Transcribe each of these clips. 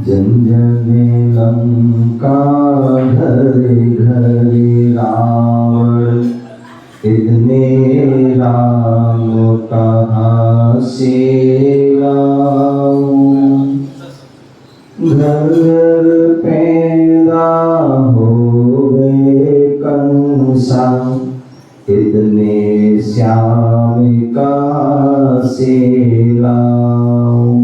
जन जन लंका घरे घरे रावण, इतने राम कहाँ से लाऊं। घर घर पैदा हो गए कंसा, इतने श्याम कहाँ से लाऊं।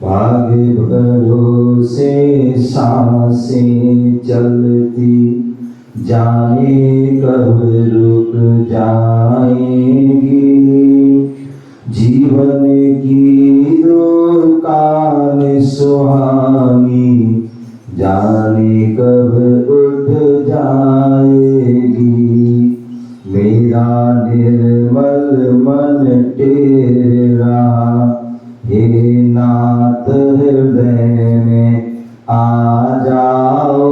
भाग्य भरोसे सांसें चलती, जाने कब रुक जाएंगी। जीवन की दुकान सुहानी, जाने कब उठ जाएगी। मेरा निर्मल मन टेर रहा, हे नाथ हृदय में आ जाओ।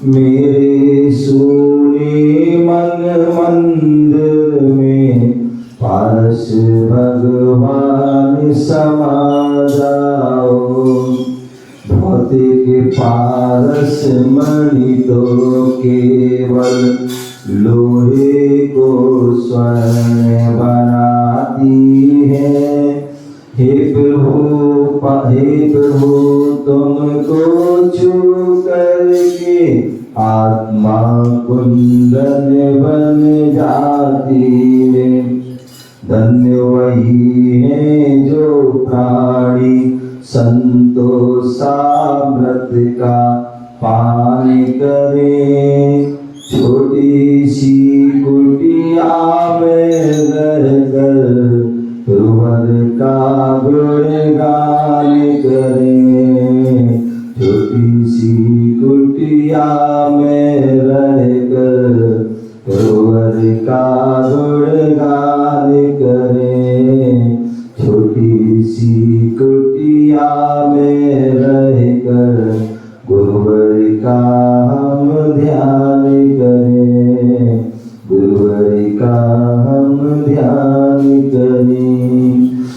मेरे सूने मन मंदिर में पारस भगवान समा जाओ। भौतिक पारस मणि तो केवल लोहे को स्वर्ण बनाती है। हे प्रभु तुमको छू करके आत्मा कुंदन बन जाती है। धन्य वही है जो प्राणी संतोषामृत का पान करे। छोटी सी कुटिया में रहकर प्रभु का गुणगान करें। छोटी सी कुटिया में रहकर प्रभु का गुणगान करें। छोटी सी कुटिया में रहकर गुरुवर का हम ध्यान करें। गुरुवर का हम ध्यान करें।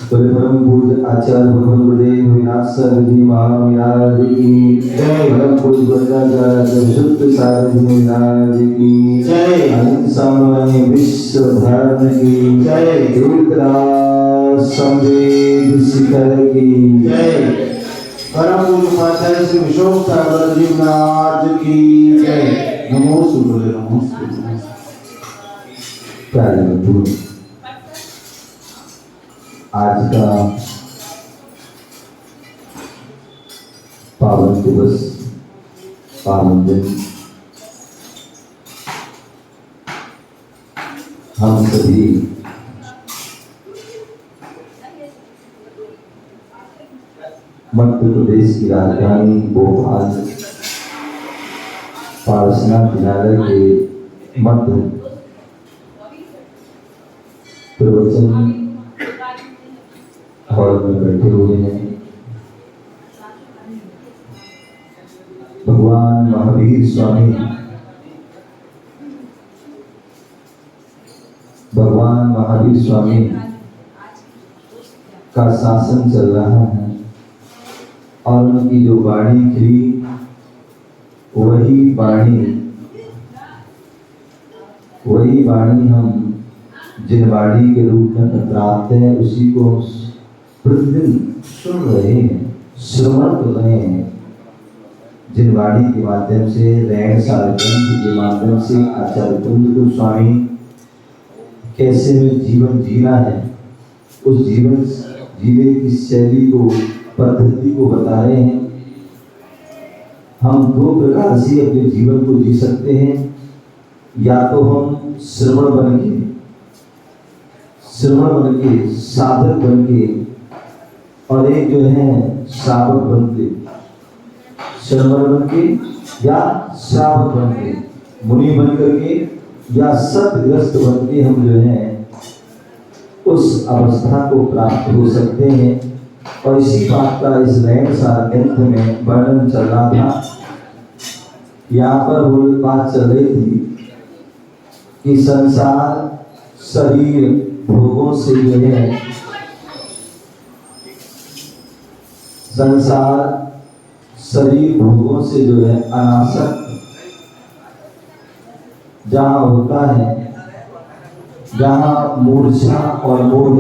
परम पूज्य आचार्य भगवान गुरुदेव विनाशक जी महाराज की जय। परम पूज्य वज्राचार्य शुद्ध सारथी महाराज की जय। अनंत सामान्य विश्व धर्म की जय। रुद्राज संवेद शिखर की जय। परम पूज्य आचार्य श्री विशोक सागर जी महाराज की जय। नमो सूर्य नमो प्यारे बंधु, आज का पावन दिवस, पावन दिन हम सभी मध्य प्रदेश की राजधानी भोपाल पारसनाथ विद्यालय के मध्य प्रवचन हॉल में बैठे हुए हैं। भगवान महावीर स्वामी, भगवान महावीर स्वामी का शासन चल रहा है और उनकी जो वाणी थी वही वाणी हम जिन वाणी के रूप में प्राप्त है उसी को प्रतिदिन सुन रहे हैं, श्रवण कर रहे हैं। जिन वाणी के माध्यम से रैण सारकंठ के माध्यम से आचार्य कुंद को स्वामी कैसे में जीवन जीना है, उस जीवन जीने की शैली को, पद्धति को बता रहे हैं। हम दो प्रकार से अपने जीवन को जी सकते हैं। या तो हम श्रवण बन के, साधक बन के और एक जो है श्रावक बनते, शर्मर बन के या श्रावक बन के, मुनि बन करके या सतग्रस्त बन के हम जो है उस अवस्था को प्राप्त हो सकते हैं। और इसी बात का इस नयन सार ग्रंथ में वर्णन चल रहा था। यहाँ पर वो बात चल रही थी कि संसार शरीर भोगों से जो है, संसार शरीर भोगों से जो है अनासक्त जहाँ होता है, जहाँ मूर्छा और मोह,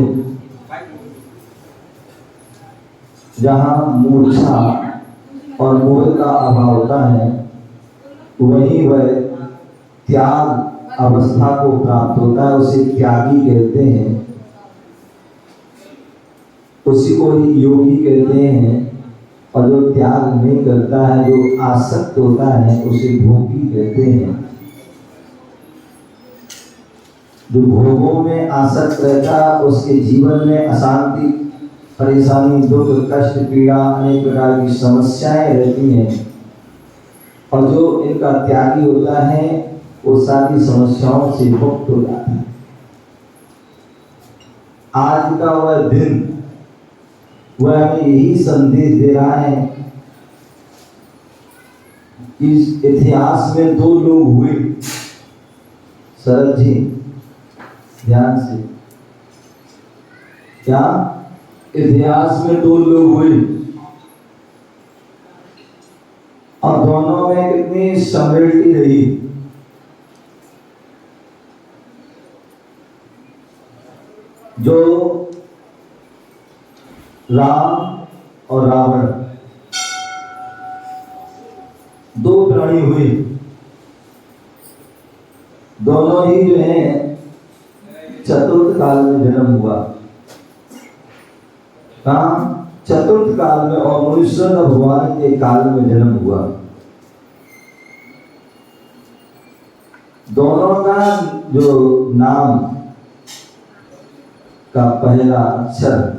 जहाँ मूर्छा और मोह का अभाव होता है, वहीं वह त्याग अवस्था को प्राप्त होता है। उसे त्यागी कहते हैं, उसी को ही योगी कहते हैं। और जो त्याग नहीं करता है, जो आसक्त होता है, उसे भोगी कहते हैं। जो भोगों में आसक्त रहता है उसके जीवन में अशांति, परेशानी, दुख, कष्ट, पीड़ा, अनेक प्रकार की समस्याएं रहती हैं। और जो इनका त्यागी होता है वो सारी समस्याओं से मुक्त हो जाता है। आज का वह दिन वह हमें यही संदेश दे रहा है कि इस इतिहास में दो लोग हुए। शरद जी ध्यान से, क्या इतिहास में दो लोग हुए और दोनों में कितनी समृद्धि रही। जो राम और रावण दो प्राणी हुए, दोनों ही जो है चतुर्थ काल में जन्म हुआ। कहाँ? चतुर्थ काल में, और मनुष्य भगवान के काल में जन्म हुआ। दोनों का जो नाम का पहला अक्षर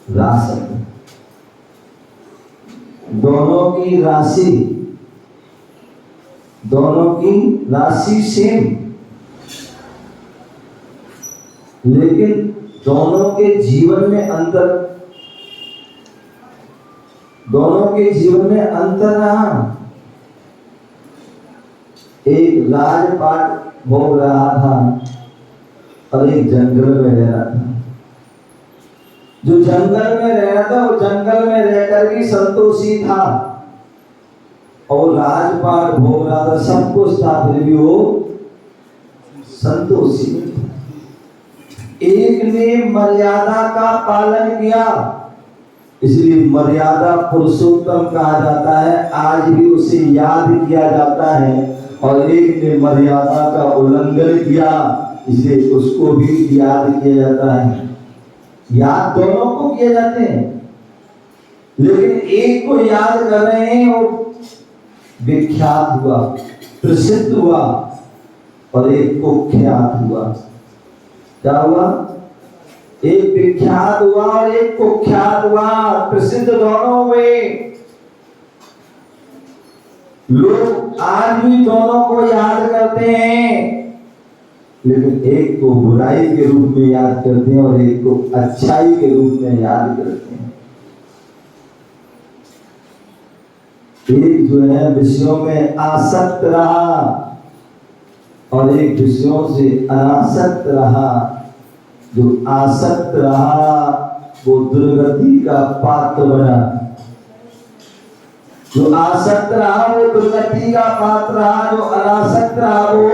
राशि, दोनों की राशि, दोनों की राशि सेम, लेकिन दोनों के जीवन में अंतर, दोनों के जीवन में अंतर रहा। एक राजपाट भोग रहा था और एक जंगल में रह रहा था। जो जंगल में रह रहा था वो जंगल में रहकर भी संतोषी था, और राजपाट भोग रहा था, सब कुछ था, फिर भी वो संतोषी। एक ने मर्यादा का पालन किया, इसलिए मर्यादा पुरुषोत्तम कहा जाता है, आज भी उसे याद किया जाता है। और एक ने मर्यादा का उल्लंघन किया, इसलिए उसको भी याद किया जाता है। याद दोनों को किए जाते हैं, लेकिन एक को याद कर रहे हैं, वो विख्यात हुआ, प्रसिद्ध हुआ, और एक को ख्यात हुआ। क्या हुआ? एक विख्यात हुआ और एक को ख्यात हुआ, प्रसिद्ध दोनों हुए। लोग आज भी दोनों को याद करते हैं, लेकिन एक को बुराई के रूप में याद करते हैं और एक को अच्छाई के रूप में याद करते हैं। एक जो है विषयों में आसक्त रहा और एक विषयों से अनासक्त रहा। जो आसक्त रहा वो दुर्गति का पात्र बना, जो आसक्त रहा वो दुर्गति का पात्र रहा, जो अनासक्त रहा वो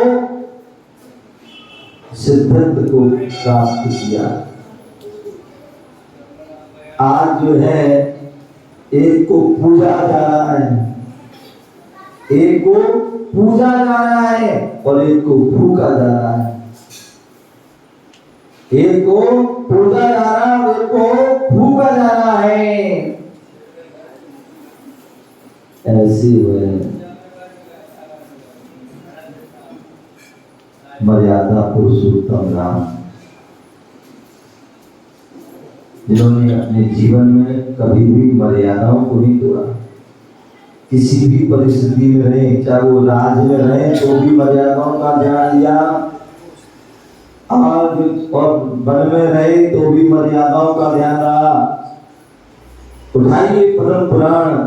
सिद्धत्व को प्राप्त किया। आज जो है एक को पूजा जा रहा है, एक को पूजा जा रहा है और एक को फूका जा रहा है। एक को पूजा जा रहा है और एक को फूका जा रहा है। ऐसे हुए मर्यादा पुरुषोत्तम राम। जिन्होंने अपने जीवन में कभी भी मर्यादाओं को नहीं तोड़ा। किसी भी परिस्थिति में रहे, चाहे वो राज में रहे तो भी मर्यादाओं का ध्यान दिया, और वन में रहे तो भी मर्यादाओं का ध्यान रहा। उठाइए परम पुराण,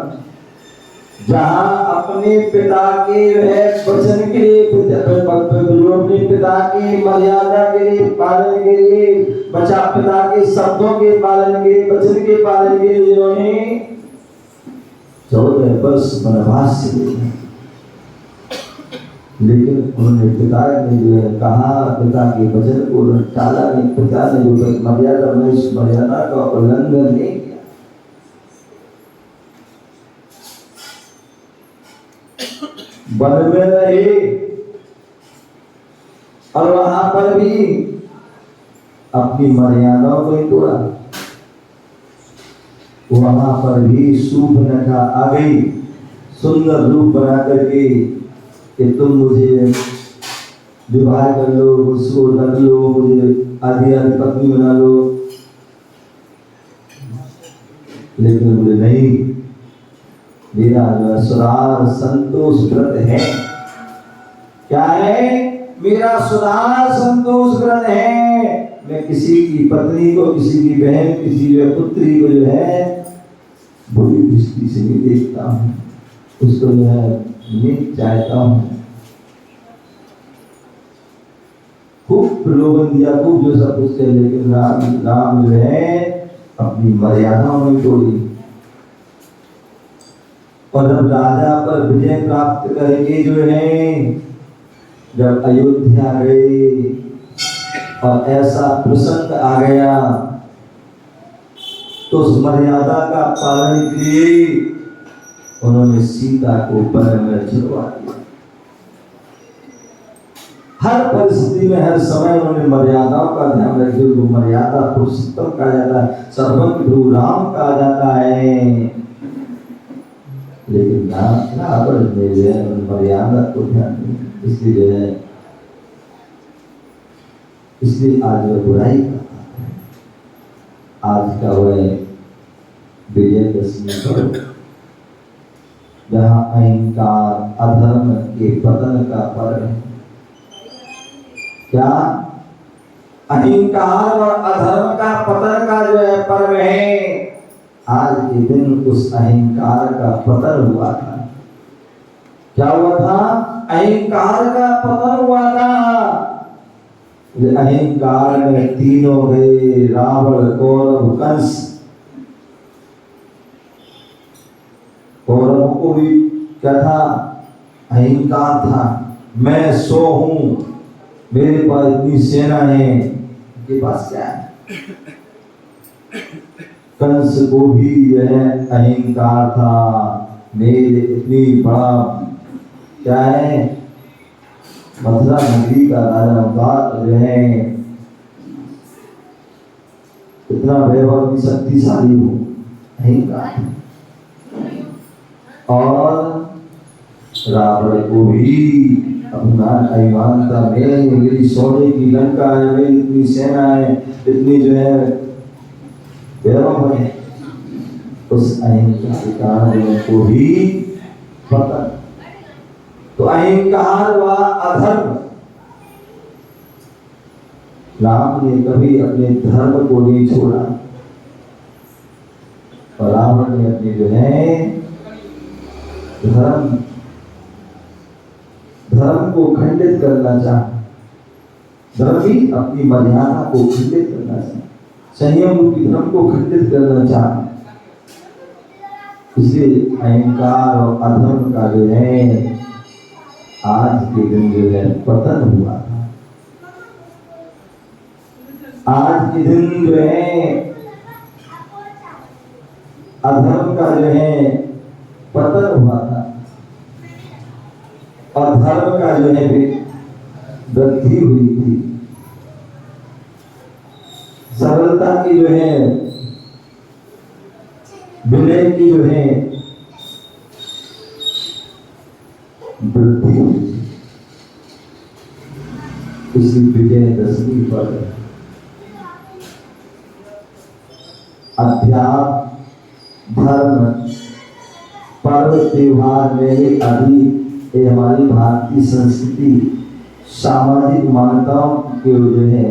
जहाँ अपने पिता के वचन के लिए, अपने पिता की मर्यादा के लिए, पालन के लिए, बचा पिता के शब्दों के पालन के, वचन के पालन के लिए जिन्होंने 14 वर्ष वनवास से, लेकिन उन्होंने पिता ने जो है कहा, पिता के वचन को टाला नहीं, पिता ने जो मर्यादा में उस मर्यादा का उल्लंघन नहीं किया। वन में रहे और वहां पर भी अपनी मर्यादाओं को नहीं तोड़ा। वहां पर भी शूर्पणखा आ गई, सुंदर रूप बना करके कि तुम मुझे विवाह कर लो, मुझको रख लो, मुझे आदि आदि पत्नी बना लो। लेकिन बोले नहीं, मेरा सुधार संतोष व्रत है। क्या है? मेरा सुधार संतोष व्रत है। मैं किसी की पत्नी को, किसी की बहन, किसी की पुत्री को जो है बुरी दृष्टि से नहीं देखता हूँ, उसको जो है नहीं चाहता हूँ। खूब प्रलोभन दिया, खूब जो सब कुछ, लेकिन राम जो है अपनी मर्यादाओं में तोड़ी। और जब राजा पर विजय प्राप्त करके जो है जब अयोध्या गए और ऐसा प्रसंग आ गया, तो उस मर्यादा का पालन के लिए उन्होंने सीता को वन में छुड़वा दिया। हर परिस्थिति में, हर समय उन्होंने मर्यादाओं का ध्यान रखे। वो मर्यादा पुरुषोत्तम कहा जाता है, सर्वज्ञ राम कहा जाता है। लेकिन रावण ने जो है मर्यादा को ध्यान नहीं, इसलिए जो है, इसलिए आज वह बुराई करता है। आज का वह विजयदशमी पर्व, जहाँ अहंकार अधर्म के पतन का पर्व है। क्या? अहंकार और अधर्म का पतन का जो है पर्व है। आज के दिन उस अहंकार का पतन हुआ था। क्या हुआ था? अहंकार का पतन हुआ था। अहंकार में तीनों गए, रावण, कौरव, कंस। कौरव को भी क्या था? अहंकार था, मैं 100 हूं, मेरे पास इतनी सेना है। के पास क्या है? कंस को भी यह अहंकार था, मेरे इतनी बड़ा क्या है, मथुरा नगरी का राजा जो है, इतना वैभव की शक्तिशाली हो, अहंकार। और रावण को भी अपना अभिमान था, मेरी सोने की लंका है, मेरी इतनी सेना है, इतनी जो है वैभव है। उस अहंकार को भी पता। तो अहंकार व अधर्म, राम ने कभी अपने धर्म को नहीं छोड़ा, और रावण ने अपने जो है धर्म को खंडित करना चाहा। धर्म भी अपनी मर्यादा को खंडित करना चाहा, संयम रूपी धर्म को खंडित करना चाहा। इसलिए अहंकार और अधर्म का जो है आज के दिन जो है पतन हुआ था। आज के दिन जो है अधर्म का जो है पतन हुआ था, और धर्म का जो है वृद्धि हुई थी। सरलता की जो है, विनय की जो है वृद्धि हुई थी। इसी विजयदशमी पर अध्यात्म, धर्म, पर्व त्योहार में अधिक ये हमारी भारतीय संस्कृति सामाजिक मान्यताओं के जो है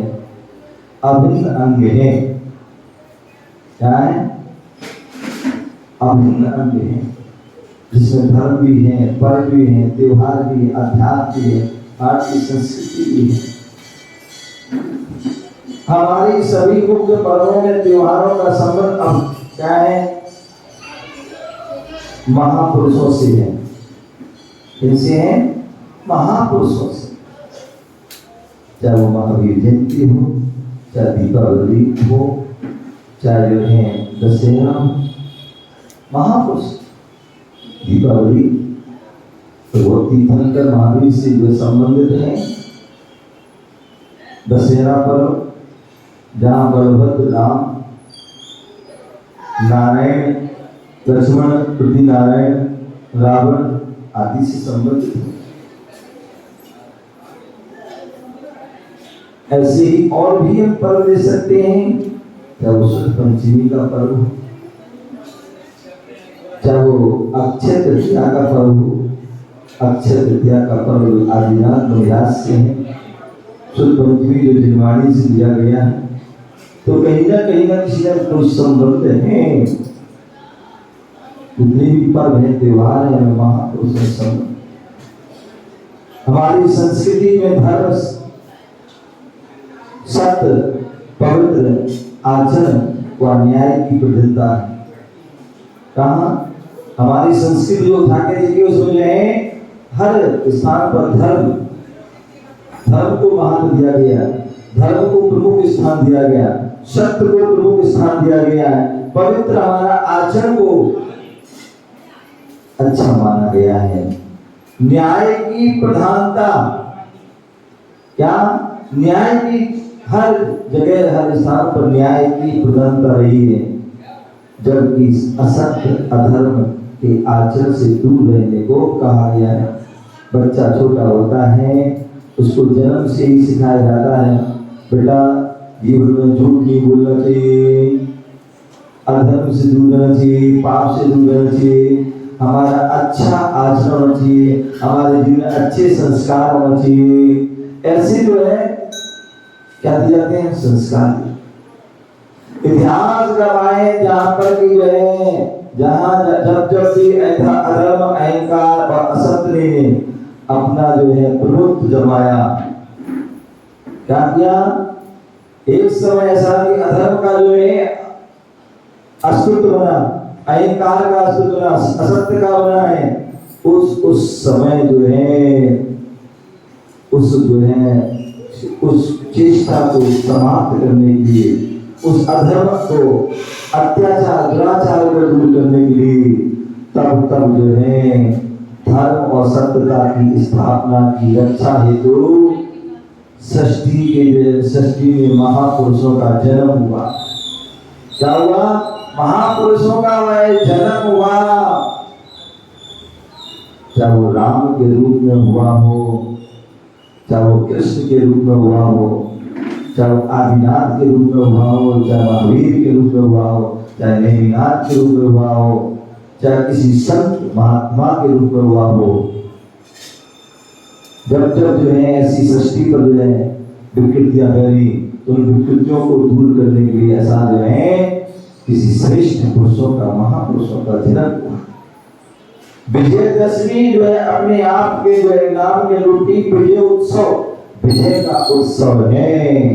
अभिन्न अंग है। क्या है? अभिन्न अंग है, जिसमें धर्म भी है, पर्व भी है, त्योहार भी है, अध्यात्म भी है, भारतीय संस्कृति भी है। हमारी सभी मुख्य पर्वों में त्योहारों का संबंध अब क्या है? महापुरुषों से है। किनसे है? महापुरुषों से। चाहे वो महावीर जयंती हो, चाहे दीपावली हो, चाहे जो है दशहरा, महापुरुष। दीपावली तो वो तीर्थंकर महावीर से जो संबंधित है। दशहरा पर्व जहाँ बलभद्र राम, नारायण लक्ष्मण, पृथ्वी नारायण, रावण आदि से संबंधित है। ऐसे ही और भी हम पर्व ले सकते हैं, चाहे वो शुद्ध पंचमी का पर्व हो, चाहे वो अक्षय तृतीया का पर्व हो। अक्षय तृतीया का पर्व आदिनाथ व्यास से है। शुद्ध पंचमी जो जिनवाणी से दिया गया है, तो कहीं ना किसी का कुछ संबंध है। जितने भी पर्व है, त्योहार है, महापुरुष से संबंध। हमारी संस्कृति में धर्म, सत्य, पवित्र आचरण व न्याय की प्रधानता है। कहाँ? हमारी संस्कृति जो उठा के देखिए, उसमें जो है हर स्थान पर धर्म को महत्व दिया गया, धर्म को प्रमुख स्थान दिया गया, सत्य को प्रमुख स्थान दिया गया है, पवित्र हमारा आचरण को अच्छा माना गया है। न्याय की प्रधानता, क्या? न्याय की हर जगह, हर स्थान पर न्याय की प्रधानता रही है। जबकि असत्य, अधर्म के आचरण से दूर रहने को कहा गया है। बच्चा छोटा होता है, उसको जन्म से ही सिखाया जाता है, बेटा जीवन में झूठ नहीं बोलना चाहिए, अधर्म से दूर रहना चाहिए, पाप से दूर रहना चाहिए, हमारा अच्छा आचरण होना चाहिए, हमारे जीवन में अच्छे संस्कार होना चाहिए। ऐसे जो है क्या दिए जाते हैं? संस्कार। इतिहास गवाहे जहाँ पर की जो है, जहाँ जब भी अधर्म, अहंकार और असत्य ने अपना जो है प्रभुत्व जमाया, क्या किया? एक समय ऐसा कि अधर्म का जो है अस्तित्व बना, अहंकार का अस्तित्व बना, असत्य का बना है। उस समय जो है उस चेष्टा को समाप्त करने के लिए, उस अधर्म को, अत्याचार, दुराचार को दूर करने के लिए तब जो है धर्म और सत्यता की स्थापना की रक्षा हेतु सृष्टि में महापुरुषों का जन्म हुआ। क्या हुआ? महापुरुषों का वह जन्म हुआ। चाहे वो राम के रूप में हुआ हो, चाहे वो कृष्ण के रूप में हुआ हो, चाहे वो आदिनाथ के रूप में हुआ हो, चाहे महावीर के रूप में हुआ हो, चाहे नेमिनाथ के रूप में हुआ हो, चाहे किसी संत महात्मा के रूप में हुआ हो। जब जो है ऐसी सृष्टि पर जो है विकृतियां फैली, तो उन विकृतियों को दूर करने के लिए ऐसा जो है किसी श्रेष्ठ पुरुषों का, महापुरुषों का जन्म हुआ। विजयदशमी जो है अपने आप के जो है नाम के रूपी विजय उत्सव, विजय का उत्सव है।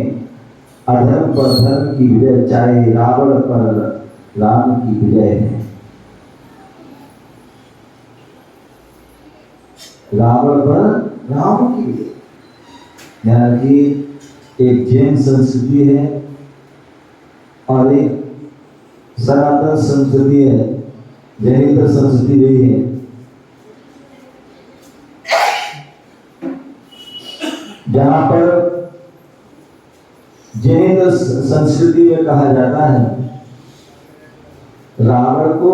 अधर्म पर धर्म की विजय, चाहे रावण पर राम की विजय है। रावण पर राम की विजय। यहाँ की एक जैन संस्कृति है और एक सनातन संस्कृति है, जैनिक संस्कृति रही है। जहाँ पर जैन संस्कृति में कहा जाता है रावण को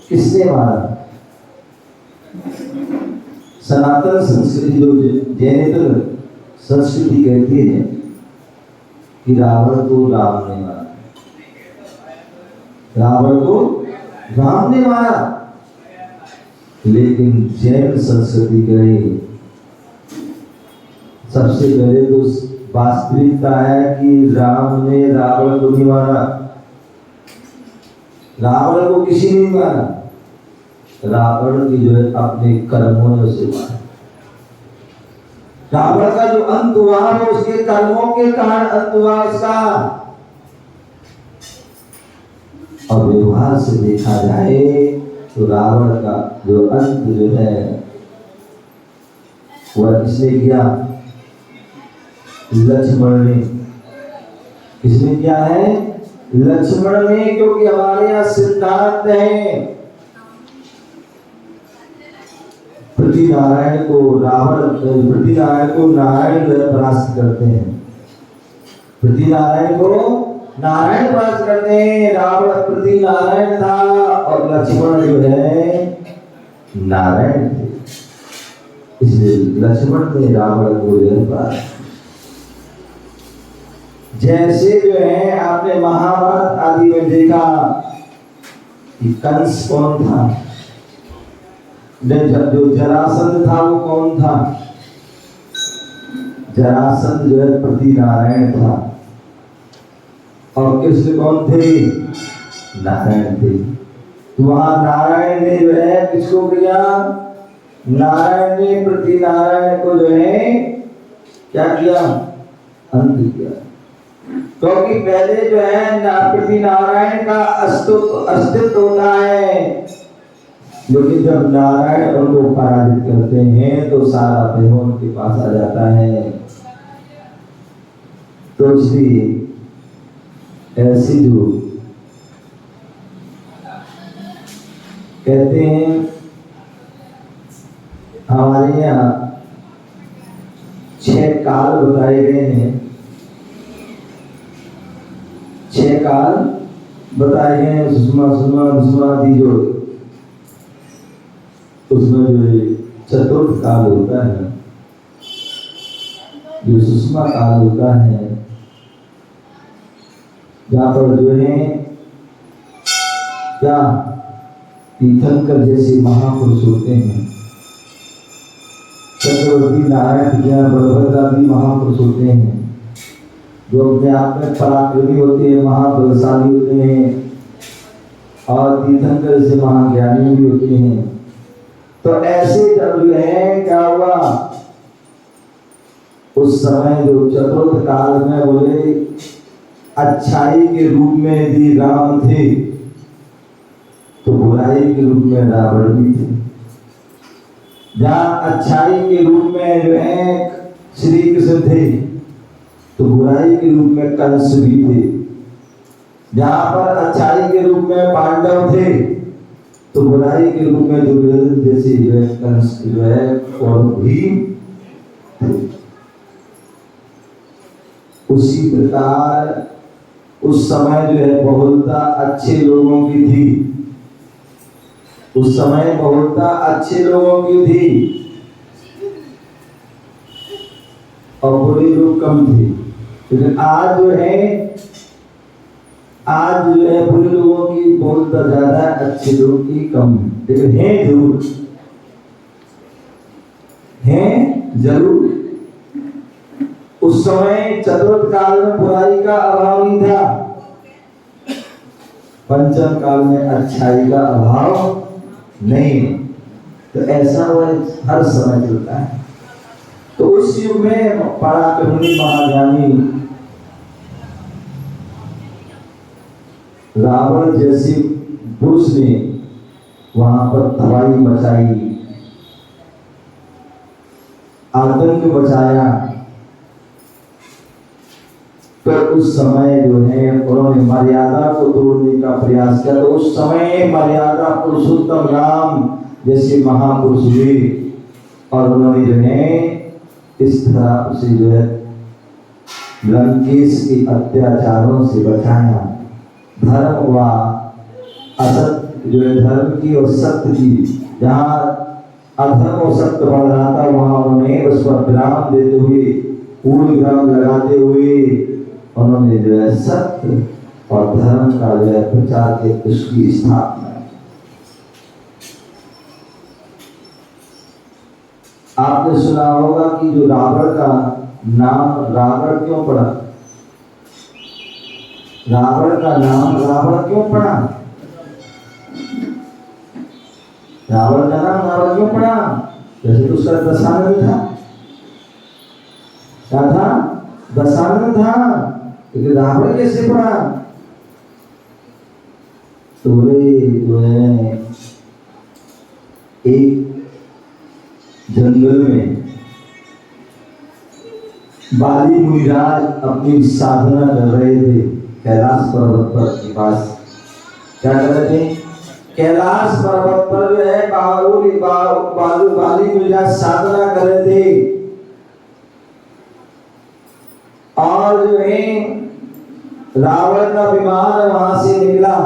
किसने मारा? सनातन संस्कृति जो जैन संस्कृति कहती है कि रावण को राम ने मारा। रावण को राम ने मारा। लेकिन जैन संस्कृति कहे सबसे पहले तो वास्तविकता है कि राम ने रावण को नहीं मारा, रावण को किसी ने नहीं मारा, रावण की जो है अपने कर्मों ने उसे मारा। रावण का जो अंत हुआ वो उसके कर्मों के कारण अंत हुआ उसका। और व्यवहार से देखा जाए तो रावण का जो अंत जो है वह किसने किया? लक्ष्मण ने। किसने किया है? लक्ष्मण ने। क्योंकि हमारे यहाँ सिद्धांत है पृथ्वीनारायण को नारायण परास्त करते हैं, पृथ्वीनारायण को नारायण परास्त करते हैं। रावण पृथ्वीनारायण था और लक्ष्मण जो है नारायण थे, इसलिए लक्ष्मण ने रावण को जो है परास्त। जैसे जो है आपने महाभारत आदि में देखा कि कंस कौन था, जो जरासंध था वो कौन था? जरासंध जो है पृथ्वीनारायण था और कृष्ण कौन थे? नारायण थे। तो वहां नारायण ने जो है किसको किया? नारायण ने पृथ्वीनारायण को जो है क्या किया? अंत किया। क्योंकि पहले जो है पृथ्वीनारायण का अस्तित्व होता है, लेकिन जब नारायण उनको पराजित करते हैं तो सारा प्रेम उनके पास आ जाता है। तो इसलिए ऐसी जो कहते हैं हमारे यहाँ 6 काल बताए गए हैं, 6 काल बताए गए हैं। सुषमा दी जो उसमें जो चतुर्थ काल होता है, जो सुषमा काल होता है, जहाँ पर जो है क्या तीर्थंकर जैसे महापुरुष होते हैं, चक्रवर्ती नारायण बलभद्र आदि महापुरुष होते हैं, जो अपने आप में पराक्रमी होते हैं, महाबलशाली होते हैं और तीर्थंकर से महाज्ञानी भी होते हैं। तो ऐसे जब जो है क्या हुआ, उस समय जो चतुर्थ काल में बोले अच्छाई के रूप में यदि राम थे तो बुराई के रूप में रावण भी थे। जहाँ अच्छाई के रूप में जो है श्री कृष्ण थे तो बुराई के रूप में कंस भी थे। जहाँ पर अच्छाई के रूप में पांडव थे तो बुराई के रूप में दुर्योधन जैसे जो है कंस जो है और भी थे। उसी प्रकार उस समय जो है बहुलता अच्छे लोगों की थी, उस समय बहुलता अच्छे लोगों की थी और बुरे लोग कम थे। लेकिन आज जो है बुरे लोगों की बहुलता ज्यादा है, अच्छे लोगों की कम है। लेकिन है जरूर उस समय चतुर्थ काल में बुराई का अभाव नहीं था, पंचम काल में अच्छाई का अभाव नहीं। तो ऐसा वह हर समय चलता है। तो उस युग में पराक्रमी महाज्ञानी रावण जैसे पुरुष ने वहां पर तबाही मचाई, आतंक मचाया। तो उस समय जो है उन्होंने मर्यादा को तोड़ने का प्रयास किया। तो उस समय मर्यादा पुरुषोत्तम राम जैसे महापुरुष हुए और उन्होंने जो है इस तरह से जो है लंकेश के अत्याचारों से बचाया। धर्म व असत्य जो है धर्म की और सत्य की, जहाँ अधर्म और सत्य बढ़ रहा था वहां उन्हें उस पर विराम देते हुए, पूर्ण विराम लगाते हुए उन्होंने जो है सत्य और धर्म का जो है प्रचार के उसकी स्थापना। आपने सुना होगा कि जो रावण का नाम रावण क्यों पड़ा? रावण का नाम रावण क्यों पड़ा? रावण का नाम रावण क्यों पड़ा? जैसे तो उसका दशानन था। क्या था? दशानन था, लेकिन रावण कैसे पड़ा? तो जो है एक जंगल में बाली मुनिराज अपनी साधना कर रहे थे कैलाश पर्वत पर के पास। क्या कर रहे थे? कैलाश पर्वत पर जो है बाली मुनिराज साधना कर रहे थे। और जो है रावण का विमान वहां से निकला।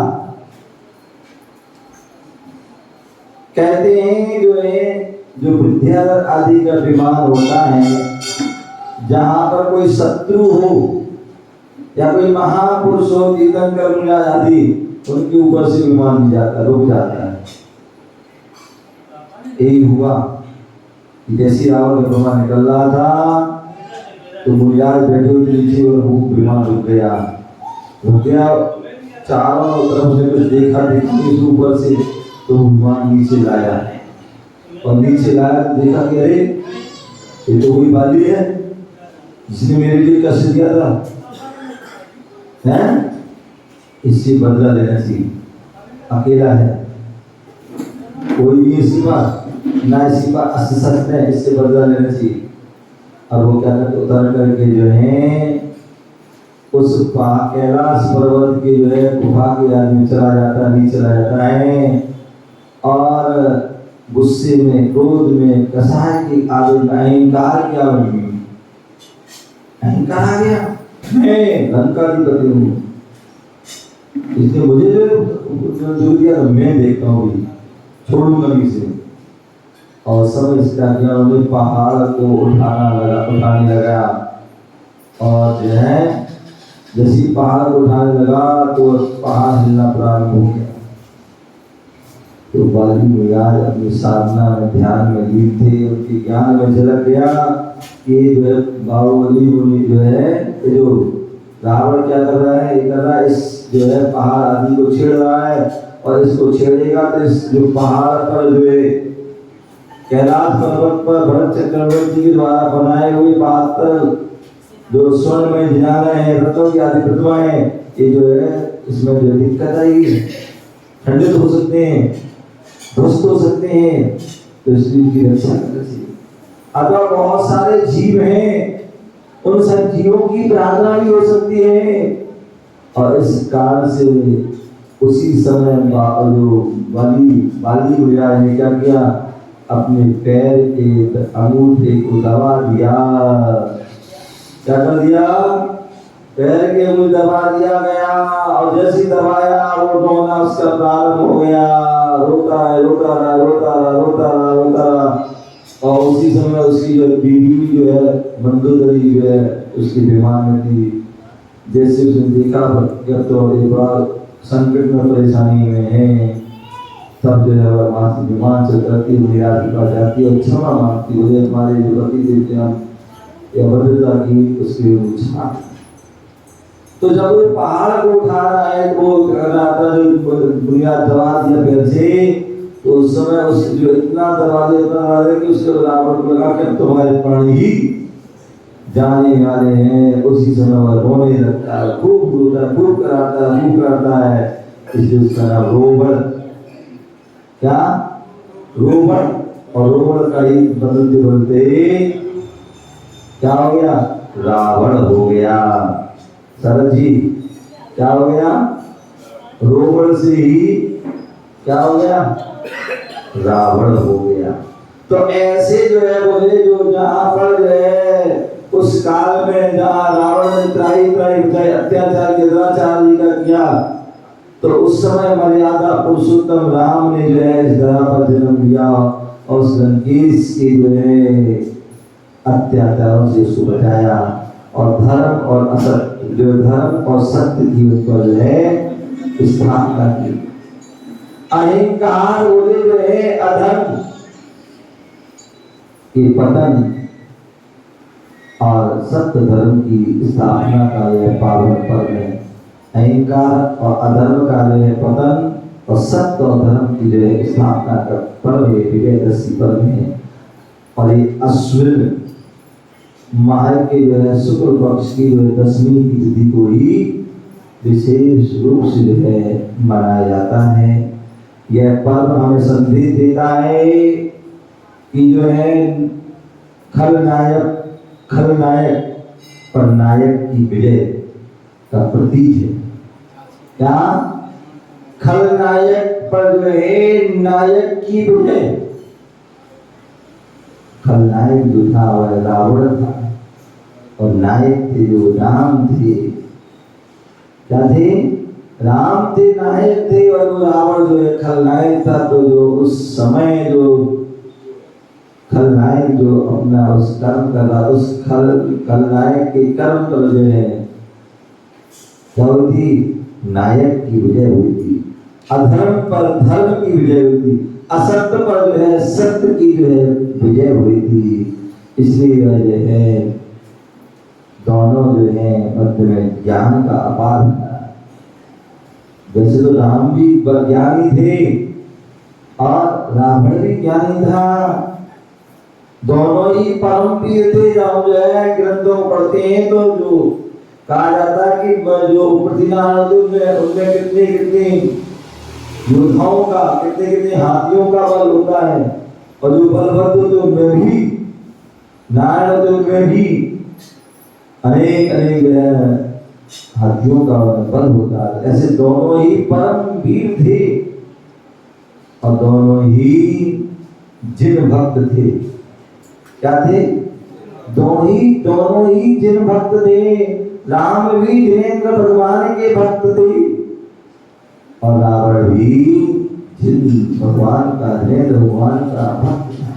कहते हैं जो है जो विद्याधर आदि का विमान होता है, जहां पर कोई शत्रु हो या कोई महापुरुष हो, तीर्थंकर मुनि आदि, उनके ऊपर से विमान नहीं जाता, रुक जाता है। यही हुआ जैसे रावण का विमान निकल रहा था तो मुनियाज बैठे हुए नीचे और वो विमान रुक गया। चारों तरफ से कुछ देखा देखी ऊपर से, तो विमान नीचे लाया और नीचे लाया देखा कि अरे ये तो वही बाली है जिसने मेरे लिए कष्ट दिया था, हैं? इससे बदला लेना चाहिए। अकेला है, कोई भी इसी पर ना इसी पर असत है, इससे बदला लेना चाहिए। और वो क्या करते, उतर करके जो है उस कैलाश पर्वत के जो है गुफा के आदमी चला जाता है, नीचे चला जाता है और गुस्से में, क्रोध में, कसाय की आदत, अहंकार क्या बनी? अहंकार आ गया, मैं लंकाधिपति हूँ, इसने मुझे जो दिया मैं देखता हूँ, छोड़ूंगा नहीं इसे। और सब इसका क्या, उन्हें पहाड़ को उठाने लगा और जो है जैसे पहाड़ को उठाने लगा तो पहाड़ हिलना प्रारंभ हो गया। तो बाली मुनिराज अपनी साधना में, ध्यान में लीन थे, उनके ज्ञान में झलक गया कि जो है बाहुबली मुनि जो है, जो रावण क्या कर रहा है, ये कर रहा है, इस जो है पहाड़ आदि को छेड़ रहा है और इसको छेड़ेगा तो इस जो पहाड़ पर जो है कैलाश पर्वत पर भरत चक्रवर्ती के द्वारा बनाए हुए 72 जो स्वर्ण में जिनारे हैं, रत्नों की आदि प्रतिमाएं, ये जो है इसमें जो दिक्कत आएगी, खंडित हो सकते हैं, ध्वस्त हो सकते हैं, तो इसलिए की रक्षा करनी चाहिए। अथवा बहुत सारे जीव हैं, उन सब जीवों की प्रार्थना भी हो सकती है। और इस कारण से उसी समय जो बाली मुनिराज ने क्या किया, अपने पैर के अंगूठे को दबा दिया। क्या कर दिया? पैर के अंगूठे दबा दिया गया और जैसे दबाया वो रोना उसका प्रारंभ हो गया। रोता रहा और उसी समय उसकी जो बीवी जो है, मंदोदरी जो है, उसकी बीमार में थी। जैसे उसने देखा जब तो एक बार संकट में, परेशानी में है, तब जो है वहाँ से विमान से करती मुनिराज के पास जाती और क्षमा मांगती, मुझे हमारे जो पति देते हम या भद्रता की उसकी क्षमा। तो जब वो पहाड़ को उठा रहा है तो वो मुनिराज दबा दिया पैर से, तो उस समय उस जो इतना दबा दिया कि उसके रावण को लगा कि अब तुम्हारे प्राण ही जाने वाले हैं। उसी समय वह रोने लगता है, खूब रोता है, खूब कराता है, इसलिए उसका नाम रोबड़। क्या? रोबड़। और रोबड़ का ही बदलते बदलते क्या हो गया? रावण हो गया। शरद जी क्या हो गया? रोबड़ से ही क्या हो गया? रावण हो गया। तो ऐसे जो है बोले, जो जहां पर जो है उस काल में जहां रावण ने त्राही अत्याचार का किया, तो उस समय मर्यादा पुरुषोत्तम राम ने जो है इस धरा पर जन्म लिया और उस लंकेश के जो है अत्याचारों से उसको बचाया और धर्म और असत जो धर्म और सत्य की ऊपर जो है स्थापना की। अहंकार बोले जो है अधर्म के पतन और सत्य धर्म की स्थापना का यह पावन पर्व है। अहंकार और अधर्म का जो है पतन और सत्य और धर्म की जो है स्थापना का पर्व है, विजयदशमी पर्व है। और ये अश्विन माह के जो है शुक्ल पक्ष की जो है दशमी की तिथि को ही विशेष रूप से जो है मनाया जाता है। यह पर्व हमें संदेश देता है कि जो है खलनायक पर नायक की विजय का प्रतीक है। क्या? खलनायक पर जो है नायक की विजय। खलनायक जो था वह रावण था और नायक थे जो राम थे। क्या थे? राम थे, नायक थे, और वो रावण जो है खलनायक था। तो जो उस समय जो खलनायक जो अपना उस कर्म कर रहा, उस खलनायक के कर्म पर जो है क्या हुई थी? नायक की विजय हुई थी। अधर्म पर धर्म की विजय हुई थी। असत्य पर जो है सत्य की जो है विजय हुई थी। इसलिए वह जो है दोनों जो है मध्य में ज्ञान का अपार था। वैसे तो राम भी ज्ञानी थे और रावण भी ज्ञानी था। दोनों ही परम वीर थे। जब जो है ग्रंथों पढ़ते हैं तो जो कहा जाता है कि जो पृथ्वीनारायण उनमें कितने कितने योद्धाओं का, कितने कितने हाथियों का बल होता है, और जो बलभद्र तो उनमें भी, नारायण तो उनमें भी अनेक हाथियों का बल होता है। ऐसे दोनों ही परम वीर थे और दोनों ही जिन भक्त थे। क्या थे? दोनों ही जिन भक्त थे। राम भी जिनेंद्र भगवान के भक्त थे और रावण भी जिन भगवान का, जिनेंद्र भगवान का भक्त था।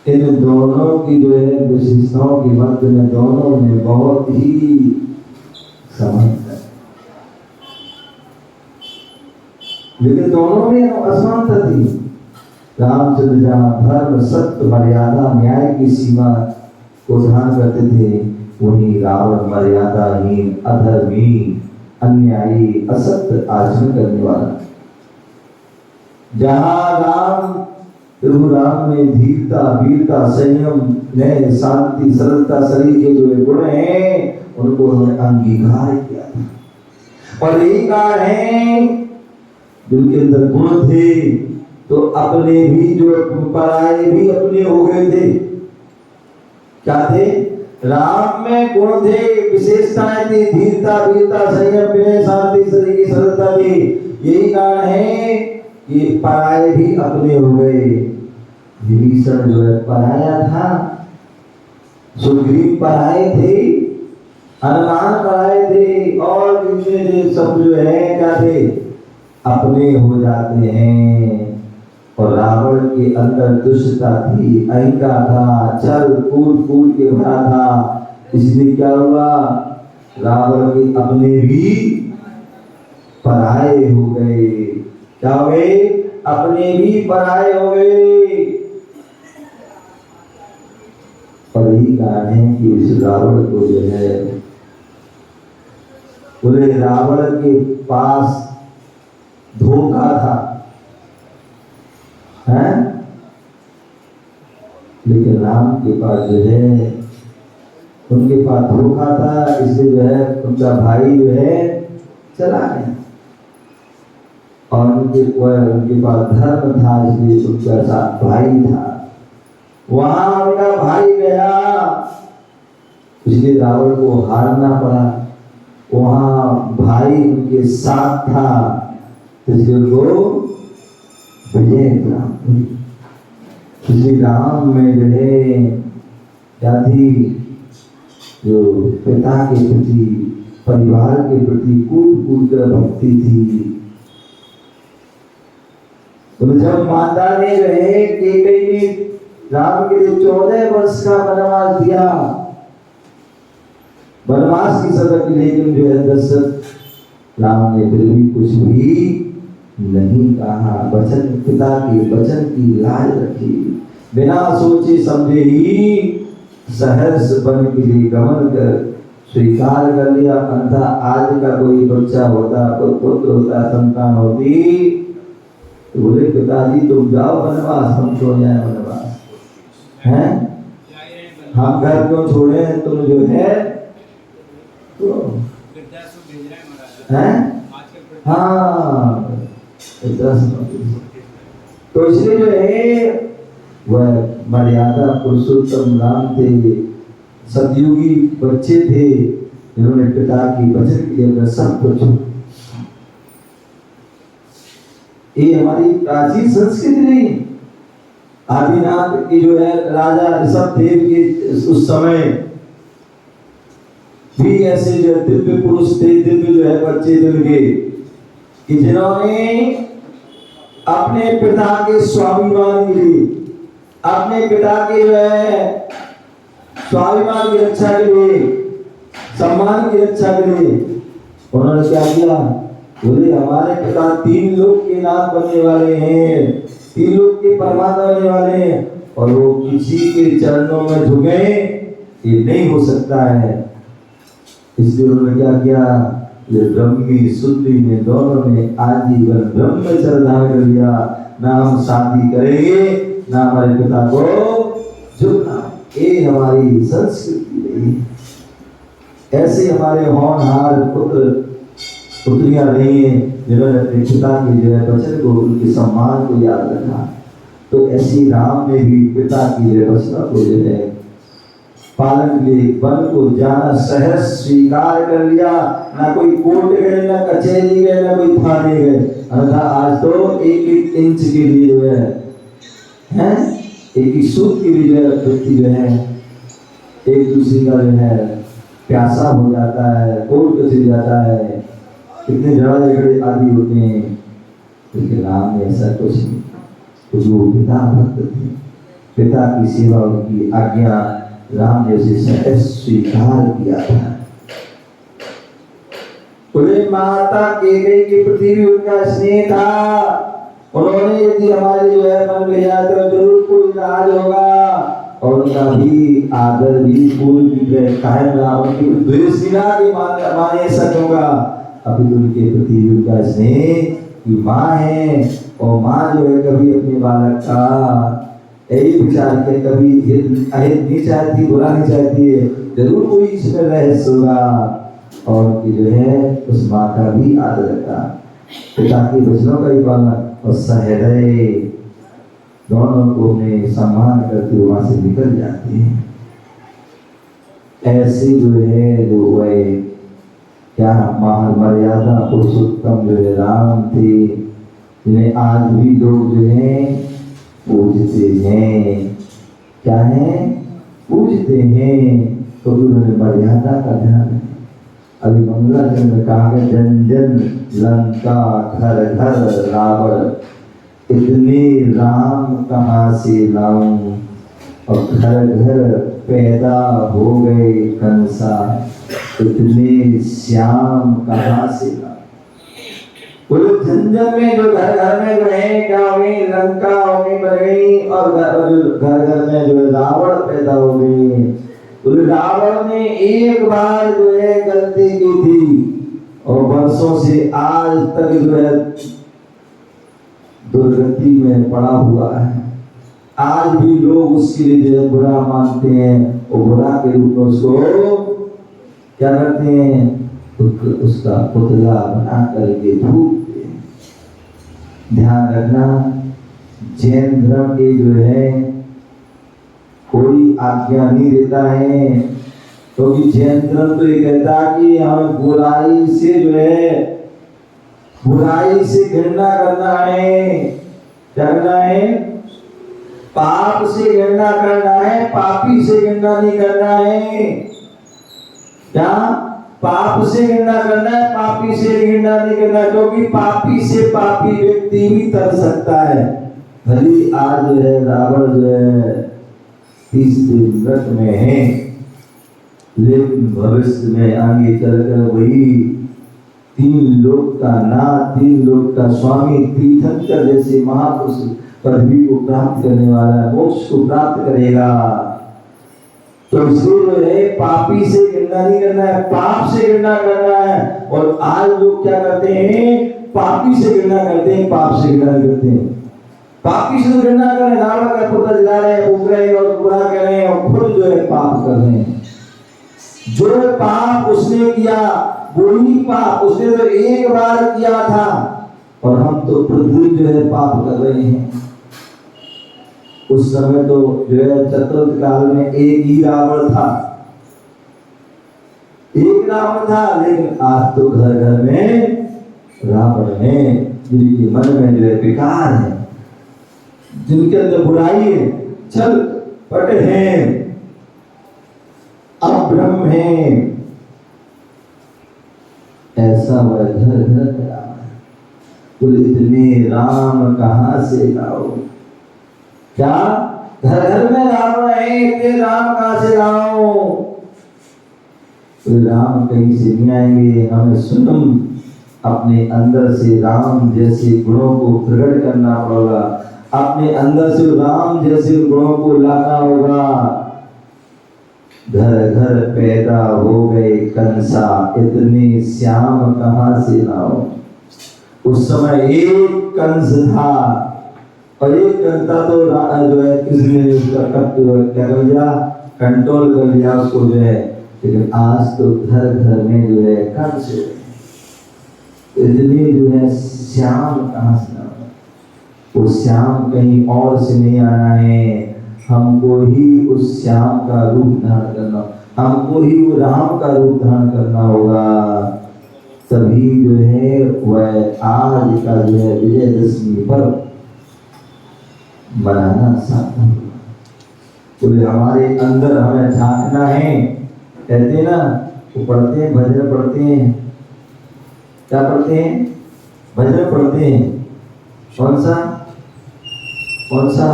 इन दोनों की जो है विशेषताओं के मध्य में दोनों ने बहुत ही समझ है, लेकिन दोनों में असमानता थी। रामचंद्र जहाँ धर्म, सत्य, मर्यादा, न्याय की सीमा को ध्यान करते थे, वहीं रावण मर्यादाहीन, अधर्मी, अन्यायी, असत्य आचरण करने वाला। जहाँ प्रभु राम ने धीरता, वीरता, संयम, न्याय, शांति, सरलता, शरीर के जो गुण हैं उनको उन्होंने अंगीकार किया था। और यही कारण है जिनके अंदर गुण थे तो अपने भी जो पराये भी अपने हो गए थे। क्या थे? राम में गुण थे, विशेषताएं थी, धीरता, वीरता, संयम, विनय, शांति, शरीर की सरलता थी। यही कारण है कि पराये भी अपने हो गए। विभीषण जो है पराया था, सुग्रीव पराये थे, हनुमान पराये थे, और दूसरे सब जो है क्या थे? अपने हो जाते हैं। और रावण के अंदर दुष्टता थी, अहंकार था, छल कूद के भरा था। इसलिए क्या हुआ? रावण के अपने भी पराये हो गए। क्या हो गए? अपने भी पराये हो गए। और यही कारण है कि उस रावण को जो है पूरे रावण के पास धोखा था, है? लेकिन राम के पास जो है, उनके पास धोखा था, इसलिए जो है उनका भाई जो है चला गया। और उनके पास धर्म था, इसलिए उनका साथ भाई था। वहां उनका भाई गया, इसलिए रावण को हारना पड़ा। वहां भाई उनके साथ था, इसलिए उनको विजय प्राप्त हुई। श्री राम में जो है क्या थी? जो पिता के प्रति, परिवार के प्रति कूद कर भक्ति थी। तो जब माता ने जो है केकई ने राम के लिए 14 वर्ष का वनवास दिया, वनवास की सतर्क, लेकिन जो है दशरथ राम ने फिर भी कुछ भी नहीं कहा। वचन, पिता के वचन की लाज रखी, बिना सोचे समझे ही सहर्ष वन के लिए गमन कर स्वीकार कर लिया। अन्यथा आज का कोई बच्चा होता, कोई पुत्र होता, संतान होती, तो बोले पिताजी तुम जाओ वनवास, हम क्यों जाए वनवास, हैं हम घर क्यों छोड़े, तुम जो है तो हैं हाँ। तो इसलिए जो है वह मर्यादा पुरुषोत्तम राम थे, सतयुगी बच्चे थे, जिन्होंने पिता की वचन के लिए सब कुछ। ये हमारी प्राचीन संस्कृति नहीं। आदिनाथ की जो है राजा ऋषभदेव के उस समय भी ऐसे जो दिव्य पुरुष थे, दिव्य जो है बच्चे थे उनके, कि जिन्होंने अपने पिता के स्वाभिमान के लिए, अपने पिता के जो है स्वाभिमान की रक्षा के लिए, सम्मान की रक्षा के लिए उन्होंने क्या किया, बोले हमारे पिता 3 लोक के नाथ बनने वाले हैं, 3 लोक के परमात्मा बनने वाले हैं, और वो किसी के चरणों में झुके ये नहीं हो सकता है। इसलिए उन्होंने क्या किया, ये ब्रह्मी शुद्धि में दोनों ने आजीवन ब्रह्मचर्य धारण कर लिया। ना हम शादी करेंगे, ना हमारे पिता को झुकना। ये हमारी संस्कृति रही। ऐसे हमारे होनहार पुत्र पुत्रियां रही हैं, जिन्होंने अपने पिता के जो है वचन को, उनके सम्मान को याद रखा। तो ऐसी राम ने भी पिता की व्यवस्था को जो है पालन के लिए वन को जाना सहर्ष स्वीकार कर लिया। ना कोई कोर्ट गए, ना कचहरी गए, ना कोई थाने गए। अन्यथा आज तो 1-1 इंच के लिए जो है एक सूत के लिए जो है व्यक्ति जो है एक दूसरे का जो है प्यासा हो जाता है, कोर्ट कचहरी जाता है, कितने झगड़े झगड़े आदि होते हैं। लेकिन राम ने ऐसा कुछ नहीं। तो जो पिता भक्त थे, पिता की सेवा, उनकी आज्ञा राम ने उसे सहर्ष स्वीकार किया था। बोले माता कैकेयी के प्रति भी उनका स्नेह था। उन्होंने यदि हमारे जो है मन में याद तो जरूर कोई राज होगा, और उनका भी आदर भी पूर्ण कायम रहा। उनकी द्वेष बिना के माने ऐसा होगा। अभी उनके प्रति भी उनका स्नेह कि माँ है, और माँ जो है कभी अपने बालक का यही विचार के कभी अहित नहीं चाहती, बुरा नहीं चाहती है, जरूर कोई इसमें रहस्य होगा। और कि जो है उस माँ का भी आदर रखा, पिता के वचनों का ही पालन, और सहृदय दोनों को अपने सम्मान करते हुए वहां से निकल जाते हैं। ऐसे जो है जो है क्या मर्यादा पुरुषोत्तम जो है राम थे, जिन्हें आज भी लोग जो है पूजते हैं। क्या है? पूजते हैं। तो उन्होंने मर्यादा का ध्यान रखा। अभी मंगलाचरण में कहा है, जन जन लंका घर घर रावण, इतने राम कहाँ से लाऊं, और घर घर पैदा हो गए कंसा, इतने श्याम कहाँ से लाऊं। बोले झंझट में जो घर घर में जो है क्या हो गई, लंका हो गई बन गई, और घर घर में जो रावण पैदा हो गई। बोले रावण ने एक बार जो है गलती की थी, और वर्षों से आज तक जो है दुर्गति में पड़ा हुआ है। आज भी लोग उसके लिए जो है बुरा मानते हैं, और बुरा के रूप में उसको क्या करते हैं, उसका पुतला बना करके फूकते हैं। ध्यान रखना, जैन धर्म के जो है कोई आज्ञा नहीं देता है, क्योंकि तो जैन धर्म तो ये कहता कि हमें बुराई से जो है, बुराई से घृणा करना है। क्या करना है? पाप से घृणा करना है, पापी से घृणा नहीं करना है। क्या? पाप से घृणा करना है, पापी से घृणा नहीं करना, क्योंकि पापी से पापी व्यक्ति भी तर सकता है। भली आज जो है रावण जो है 30 दिन व्रत में है, लेकिन भविष्य में आगे चलकर वही तीन लोक का नाथ, तीन लोक का स्वामी, तीर्थंकर जैसे महापुरुष पदवी को प्राप्त करने वाला है, मोक्ष को प्राप्त करेगा। तो इसलिए जो है पापी से घृणा नहीं करना है, पाप से घृणा करना है। और आज लोग क्या करते हैं, पापी से घृणा करते हैं, पाप से घृणा करते हैं। पापी से घृणा कर रहे हैं, नाड़ा का पुत्र जला रहे हैं, फूक रहे हैं और बुरा कर रहे हैं और खुद जो है पाप कर रहे हैं। जो पाप उसने किया वही पाप उसने तो एक बार किया था, और हम तो प्रतिदिन जो है पाप कर रहे हैं। उस समय तो जो है चतुर्थ काल में एक ही रावण था, एक रावण था, लेकिन आज तो घर घर में रावण है, जिनके मन में जो है विकार है, जिनके अंदर बुराई है, छल पट है, अभ्रम है। ऐसा वह घर घर में राम है। बोले इतने राम कहाँ से लाओ? क्या घर घर में रावण है, इतने राम कहाँ से लाओ? तो राम कहीं से नहीं आएंगे, हमें स्वयं अपने अंदर से राम जैसे गुणों को प्रकट करना पड़ेगा, अपने अंदर से राम जैसे गुणों को लाना होगा। घर घर पैदा हो गए कंसा, इतने श्याम कहाँ से लाओ? उस समय एक कंस था, और एक कंसा तो जो है किसने उसका क्या कर लिया, कंट्रोल कर लिया उसको जो है। लेकिन आज तो घर घर में जो है कंस, इतने जो है श्याम कहाँ से लाओ? वो श्याम कहीं और से नहीं आना है, हमको ही उस श्याम का रूप धारण करना, हमको ही वो राम का रूप धारण करना होगा। तभी जो है वह आज का जो है विजयदशमी पर्व मनाना सार्थक होगा। बोले हमारे अंदर हमें झांकना है, कहते ना, वो पढ़ते हैं, भजन पढ़ते हैं, क्या पढ़ते हैं? भजन पढ़ते हैं। कौन सा कौन सा?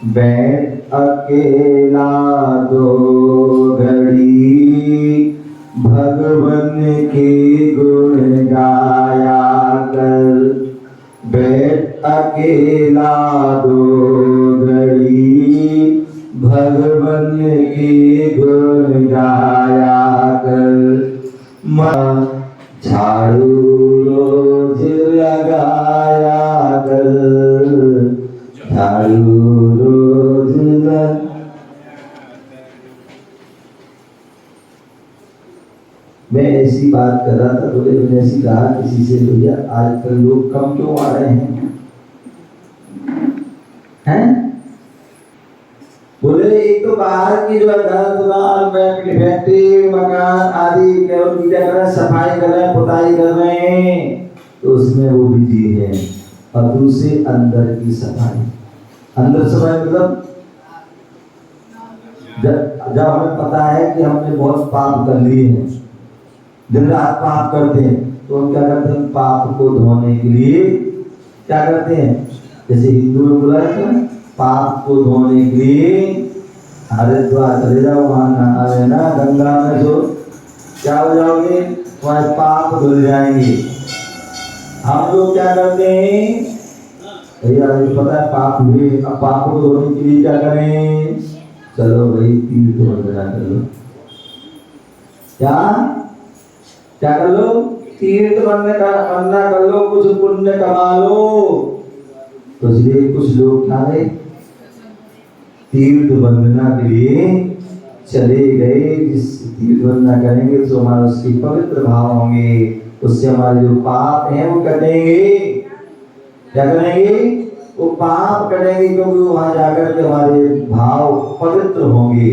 बैठ अकेला दो घड़ी, भगवन के गुण गाया कर। बैठ अकेला दो घड़ी, भगवन के गुण गाया कर। झाड़ू रोज लगाया कर, झाड़ू रोज लग। मैं ऐसी बात कर रहा था, बोले मैंने ऐसी कहा किसी से, भैया आजकल लोग कम क्यों आ रहे हैं? बोले एक तो बाहर की जो घर दुकान फैक्ट्री मकान आदि केवल क्या कर रहे हैं, सफाई कर रहे हैं, पुताई कर रहे हैं, तो उसमें वो बिजी है। और दूसरे अंदर की सफाई, अंदर सफाई मतलब जब हमें पता है कि हमने बहुत पाप कर लिए हैं, दिन रात पाप करते हैं, तो हम क्या करते हैं, पाप को धोने के लिए क्या करते हैं? जैसे हिंदू में बोला है पाप को धोने के लिए हरिद्वार चले जाओ, वहां नहा लेना गंगा में, जो क्या हो जाओगे, वहां पाप धुल जाएंगे। हम लोग क्या करते हैं, भैया पता है पाप हुए, अब पाप को धोने के लिए क्या करें? चलो भाई तीर्थ वंदना कर लो। क्या क्या कर लो? तीर्थ वंदना कर लो, कुछ पुण्य कमा लो। तो इसलिए कुछ लोग क्या है, तीर्थ वंदना के लिए चले गए। जिस तीर्थ वंदना करेंगे तो हमारे उसके पवित्र भाव होंगे, उससे हमारे जो पाप हैं वो कटेंगे। क्या करेंगे? वो पाप कटेंगे, क्योंकि वहां जाकर के हमारे भाव पवित्र होंगे।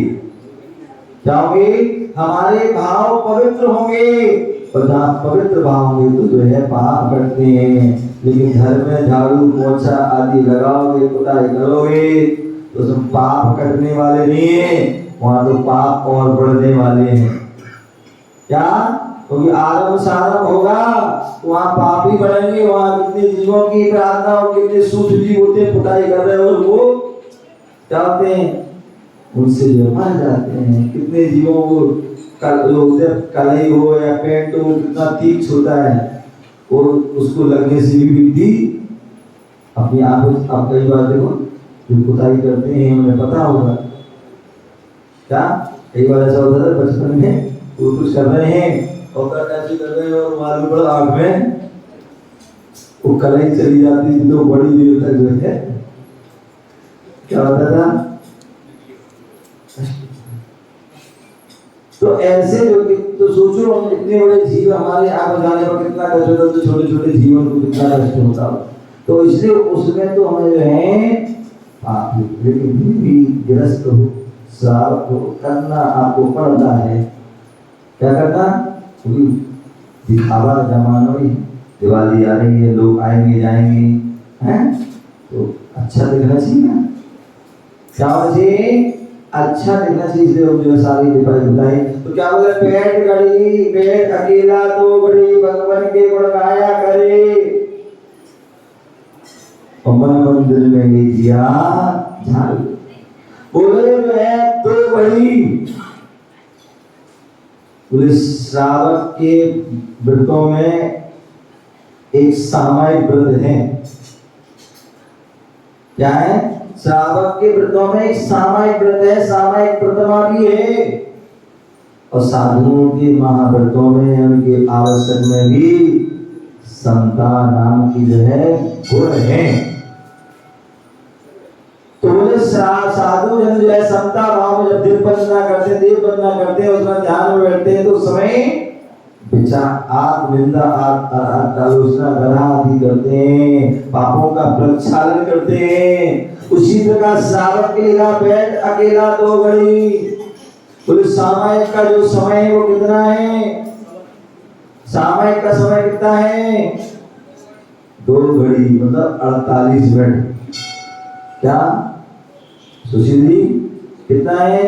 क्या होंगे? हमारे भाव पवित्र होंगे, और जहाँ पवित्र भाव होंगे तो जो है पाप कटते हैं। लेकिन घर में झाड़ू पोछा आदि लगाओगे, पुताई करोगे, तो तुम पाप कटने वाले नहीं है, वहां तो पाप और बढ़ने वाले हैं। क्या? क्योंकि आरंभ सारंभ होगा, वहां पाप ही बढ़ेंगे। वहां कितने जीवों की प्रार्थना हो, कितने सूत्र जीव होते हैं, पुताई कर रहे हो, वो क्या होते हैं, उनसे जो मर जाते हैं। कितने जीवों को कलाई हो या पेंट हो, कितना तीक्ष्ण होता है, और उसको लगने से भी विधि अपनी आप कई बार देखो जो खुदाई करते हैं उन्हें पता होगा क्या, कई बार ऐसा होता है बचपन में वो कुछ कर रहे हैं और ऐसे कर रहे हैं और मालूम पड़ा आँख में वो कलाई चली जाती थी तो बड़ी देर तक जो है क्या होता था। तो ऐसे जो तो सोचो हम इतने बड़े जीव हमारे आगे जाने पर कितना कष्ट होता, तो छोटे छोटे जीवन को कितना कष्ट होता। तो इसलिए उसमें तो हमें जो है आप लेकिन भी गिरस्त हो, श्रावक हो, करना आपको पड़ता है। क्या करना, क्योंकि दिखावा का जमाना ही, दिवाली आ रही है, लोग आएंगे जाएंगे हैं, तो अच्छा दिखना चाहिए ना, क्या होना चाहिए, अच्छा दिखना चाहिए। इसलिए हम जो सारी लिपाई बताई तो क्या बोले, पेट गड़ी पेट अकेला तो बड़ी भगवान के गुण गाया करे, मन मंदिर में ये दिया झाड़ू। बोले जो है तो बड़ी, बोले श्रावक के व्रतों में एक सामायिक व्रत है। क्या है, श्रावक के व्रतों में एक सामायिक व्रत है, सामायिक प्रतिमा भी है। और साधुओं के महाव्रतों में उनके आवश्यक में भी समता नाम की जो है गुण है। तो बोले साधु जन जो है समता भाव में जब दिल बंदना करते, देव बंदना करते हैं, उसमें ध्यान में बैठते हैं, तो उस समय विचार आत्म निंदा आलोचना गधा आदि करते हैं, पापों का प्रक्षालन करते हैं। उसी प्रकार श्रावक के लिए बैठ अकेला दो घड़ी, बोले सामायिक का जो समय है वो कितना है, सामायिक का समय कितना है, 2 घड़ी मतलब 48 मिनट। क्या सुशील जी कितना है,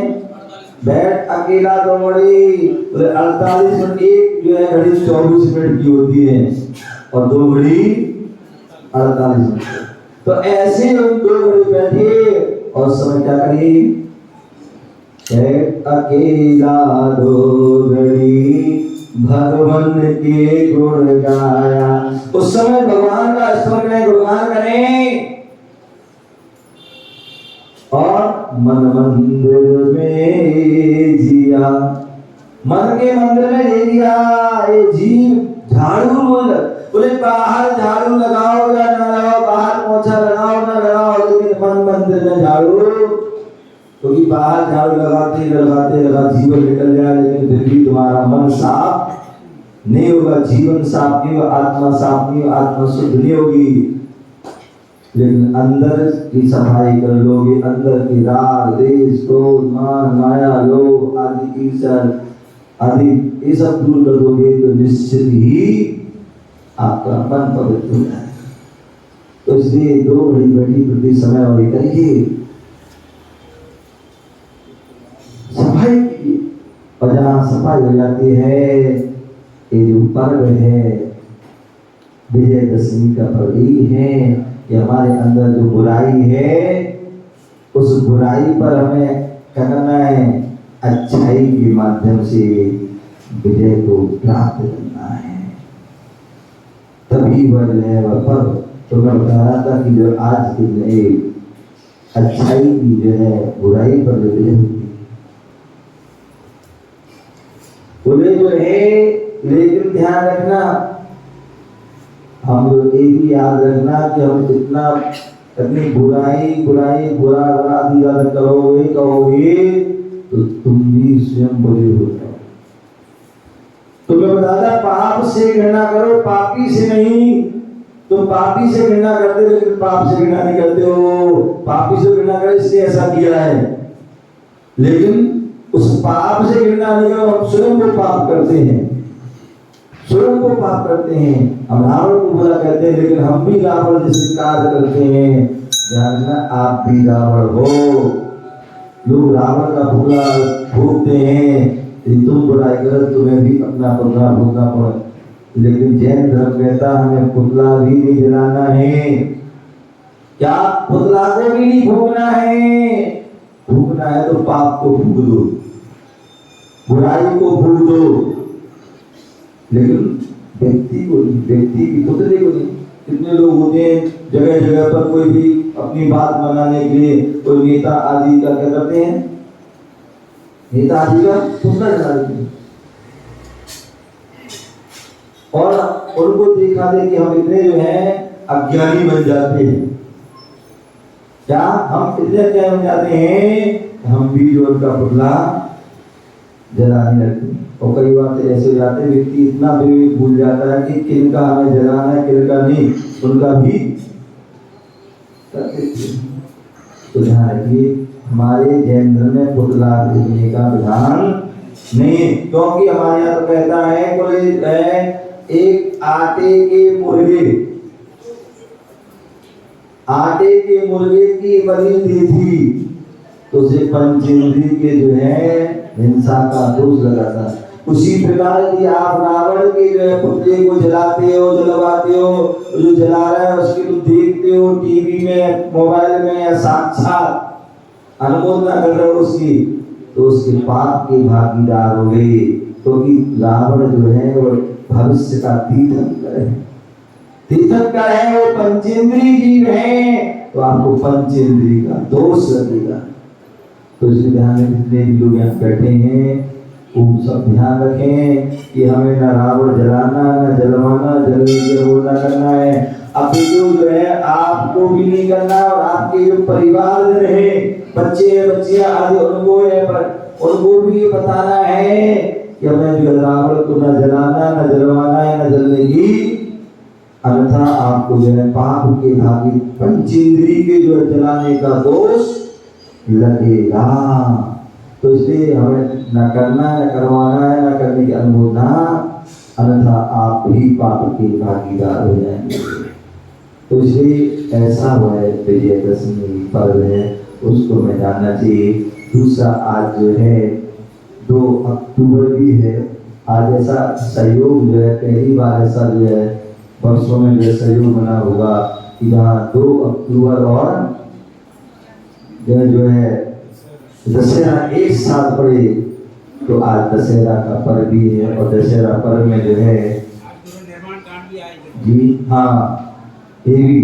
बैठ अकेला 2 घड़ी, 48 मिनट, एक जो है घड़ी 24 मिनट की होती है और 2 घड़ी 48 मिनट। तो ऐसे हम 2 घड़ी बैठे और समय क्या करिए, बैठ अकेला 2 घड़ी भगवान के गुण गाया। उस समय भगवान का स्मरण करें, गुणगान करें और मन मंदिर में जिया, मन के मंदिर में ले लिया ये जीव। झाड़ू बोले बाहर झाड़ू लगाओ या ना लगाओ, बाहर पोछा लगाओ ना लगाओ, लेकिन मन मंदिर में झाड़ू, क्योंकि बाहर झाड़ू लगाते लगा जीवन निकल जाए, लेकिन फिर भी तुम्हारा मन साफ नहीं होगा, जीवन साफ नहीं होगा, आत्मा साफ नहीं होगा, आत्मा शुद्ध नहीं होगी। लेकिन अंदर की सफाई कर लोगे, अंदर की राग देश क्रोध मान माया लोभ आदि ईर्ष्या आदि ये सब दूर कर दोगे तो निश्चित ही आपका मन पवित्र हो जाएगा। तो इसलिए 2 घड़ी बैठी प्रति समय और करिए सफाई की, और जहाँ सफाई हो जाती है, ये जो पर्व है विजयदशमी का पर्व ही है कि हमारे अंदर जो बुराई है उस बुराई पर हमें क्या करना है, अच्छाई के माध्यम से विजय को प्राप्त करना है, तभी वह जो है वह पर्व। तो मैं बता रहा था कि जो आज के नए अच्छाई की जो है बुराई पर जो विजय होती है, बोले जो है, लेकिन ध्यान रखना, हम लोग ये भी याद रखना कि हम जितना अपनी बुराई बुरा आदि ज्यादा कहोगे तो तुम भी स्वयं बुरे हो जाओ। तो मैं बताता, पाप से घृणा करो, पापी से नहीं। तुम पापी से घृणा करते हो लेकिन पाप से घृणा नहीं करते हो। पापी से घृणा करे इसने ऐसा किया है, लेकिन उस पाप से घृणा नहीं करो, हम स्वयं को पाप करते हैं, स्वयं को पाप करते हैं। हम रावण को बुरा कहते हैं, लेकिन हम भी रावण जैसे कार्य करते हैं। जानना आप भी रावण हो, लोग रावण का पुतला फूकते हैं, तुम बुराई करो तुम्हें भी अपना पुतला फूकना पड़े। लेकिन जैन धर्म कहता हमें पुतला भी नहीं जलाना है। क्या पुतला को भी नहीं फूकना है? फूकना है तो पाप को फूक दो। बुराई को भूल दो, लेकिन व्यक्ति को नहीं, व्यक्ति की पुतले को नहीं। कितने लोग होते हैं जगह जगह पर कोई भी अपनी बात बनाने के लिए कोई नेता आदि का क्या करते हैं, नेता आदि का पुतला जला देते हैं और उनको दिखा दे कि हम इतने जो है अज्ञानी बन जाते हैं। क्या हम इतने अज्ञानी बन जाते हैं, हम भी जो उनका पुतला जलाने लगते हैं। और कई बार तो ऐसे हो जाते हैं व्यक्ति इतना भी भूल जाता है कि किनका हमें जलाना है किनका नहीं, उनका भी कर देते हैं। तो ध्यान रखिए, हमारे जैन धर्म में पुतला फूकने का विधान नहीं है, क्योंकि हमारे यहाँ तो कहता है कोई एक आटे के मुर्गे की बलि दी थी तो उसे पंचेंद्रिय के जो है हिंसा का दोष लगा था। उसी प्रकार यदि आप रावण के जो है पुतले को जलाते हो, जलवाते हो, जो जला रहा है उसकी तो देखते हो टीवी में, मोबाइल में या साक्षात अनुमोदना कर रहे हो उसकी, तो उसके पाप के भागीदार हो गए। क्योंकि रावण जो है वो भविष्य का तीर्थंकर है, तीर्थंकर है, वो पंचेंद्रिय जीव है, तो आपको पंचेंद्रिय का दोष लगेगा। तो इसलिए ध्यान में जितने भी लोग यहाँ बैठे हैं वो सब ध्यान रखें कि हमें ना रावण जलाना, ना जलवाना, जलने की वो ना करना है। अभी जो है आपको भी नहीं करना, और आपके जो परिवार रहे बच्चे बच्चियां आदि उनको भी ये बताना है कि हमें जो रावण को ना जलाना, ना जलवाना है, ना जलने की, अन्यथा आपको जो है पाप के भागी पंचेंद्रिय के जो जलाने का दोष लगेगा। तो इसलिए हमें न करना है, न करवाना है, न करने की अनुमोदना, अन्यथा आप भी पाप के भागीदार हो जाएंगे। तो इसलिए ऐसा हुआ है विजयदशमी पर्व है, उसको में जानना चाहिए। दूसरा आज जो है 2 अक्टूबर भी है। आज ऐसा सहयोग जो है पहली बार ऐसा जो है वर्षों में जो सहयोग बना होगा कि जहाँ 2 अक्टूबर और जो है दशहरा एक साथ पड़े, तो आज दशहरा का पर्व भी है। और दशहरा पर्व में जो है जी हाँ, ये भी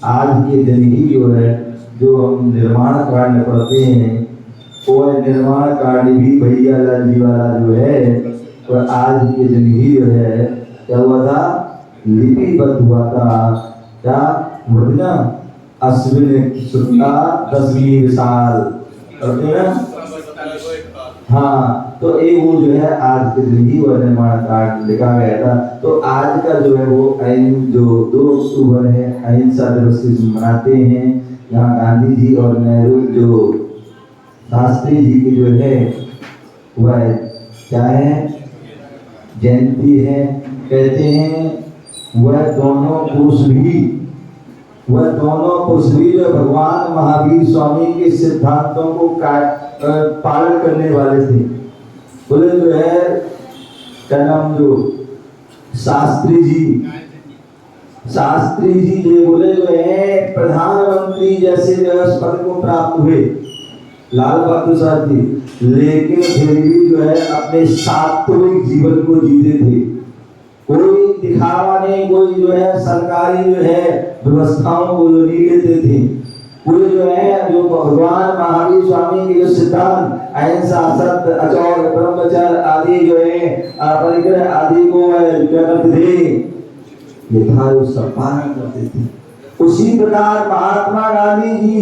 आज के दिन ही जो है जो हम निर्माण कांड पढ़ते हैं, वो निर्माण कांड भी भैया लाल जी वाला जो है, तो आज के दिन ही जो है क्या हुआ था, लिपिबद्ध हुआ था। क्या मुद्रा अश्विन शुक्ला दशमी विशाल करते हैं। हाँ, तो ये वो जो है आज के दिन ही वो निर्माण कांड लिखा गया था। तो आज का जो है वो जो 2 अक्टूबर है अहिंसा दिवस मनाते हैं। यहाँ गांधी जी और नेहरू जो शास्त्री जी की जो है वह क्या है, जयंती है। कहते हैं वह दोनों पुरुष भी जो भगवान महावीर स्वामी के सिद्धांतों को पालन करने वाले थे। बोले जो है क्या नाम, जो शास्त्री जी जो बोले जो है प्रधानमंत्री जैसे जो है पद को प्राप्त हुए लाल बहादुर शास्त्री, लेकिन फिर भी जो है अपने सात्विक जीवन को जीते थे। कोई दिखावा नहीं, कोई जो है सरकारी जो है व्यवस्थाओं को जो नहीं लेते थे। कोई जो है जो भगवान महावीर स्वामी के जो सिद्धांत अहिंसा, सत्य, अचौर, ब्रह्मचर्य आदि जो है परिग्रह आदि को क्या करते थे, ये था वो सब पालन करते थे। उसी प्रकार महात्मा गांधी जी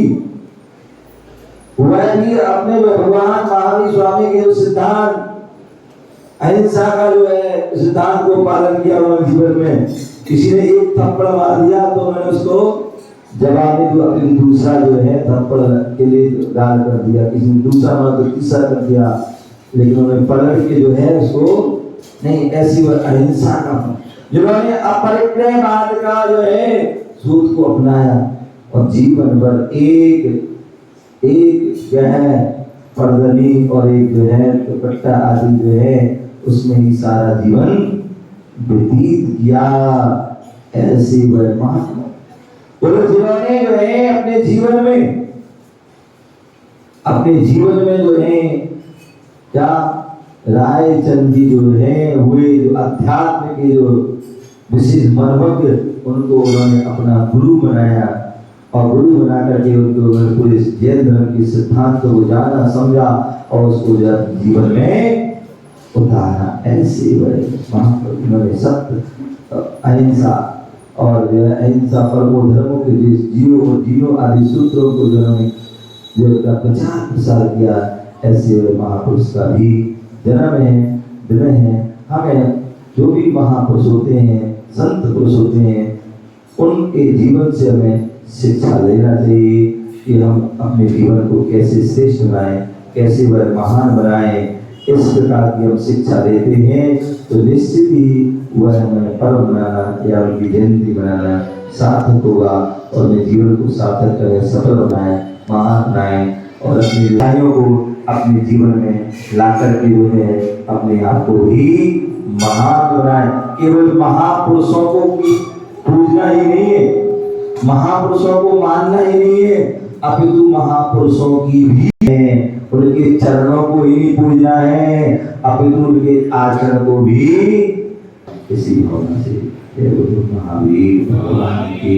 वह भी अपने भगवान महावीर स्वामी के जो सिद्धांत अहिंसा का जो है सिद्धांत को पालन किया उन्होंने जीवन में। किसी ने एक थप्पड़ मार दिया तो उन्होंने उसको जवाब में जो दूसरा जो है थप्पड़ के लिए गाल कर दिया, किसी ने दूसरा मार तो तीसरा कर दिया, लेकिन उन्होंने पलट के जो है उसको नहीं, ऐसी वह अहिंसा का जिन्होंने अपरिग्रहवाद का जो है सूत्र को अपनाया और जीवन भर एक क्या है पर्दनी और एक जो है दुपट्टा आदि जो है उसमें ही सारा जीवन व्यतीत किया। ऐसे वह महात्मा बोलो जिन्होंने जो है अपने जीवन में जो है क्या रायचंद जी जो है हुए जो अध्यात्म के जो विशेष मर्मज्ञ, उनको उन्होंने अपना गुरु बनाया और गुरु बना करके उनको पूरे जैन धर्म के सिद्धांत को जाना समझा और उसको जब जीवन में उतारा। ऐसे बड़े महाप्रभु उन्होंने सत्य, अहिंसा और अहिंसा परमो धर्मों के जीवो आदि सूत्रों को जो प्रचार प्रसार किया। ऐसे महापुरुष का भी जन्म है, दिन है। हमें जो भी महापुरुष होते हैं, संत पुरुष होते हैं, उनके जीवन से हमें शिक्षा लेना चाहिए कि हम अपने जीवन को कैसे श्रेष्ठ बनाएं, कैसे वह महान बनाएं। इस प्रकार की हम शिक्षा देते हैं तो निश्चित ही वह हमें पर्व बनाना या उनकी जयंती बनाना सार्थक होगा और अपने जीवन को सार्थक करें, सफल बनाएं, महान बनाएं और अपनी लड़ाइयों को अपने जीवन में लाकर के जो है अपने आप को भी महान बनाएं। केवल महापुरुषों को पूजना ही नहीं है, महापुरुषों को मानना ही नहीं है, अपितु महापुरुषों की भी है, उनके चरणों को ही पूजना है, अपितु उनके आचरण को भी इसी होना से महावीर भगवान की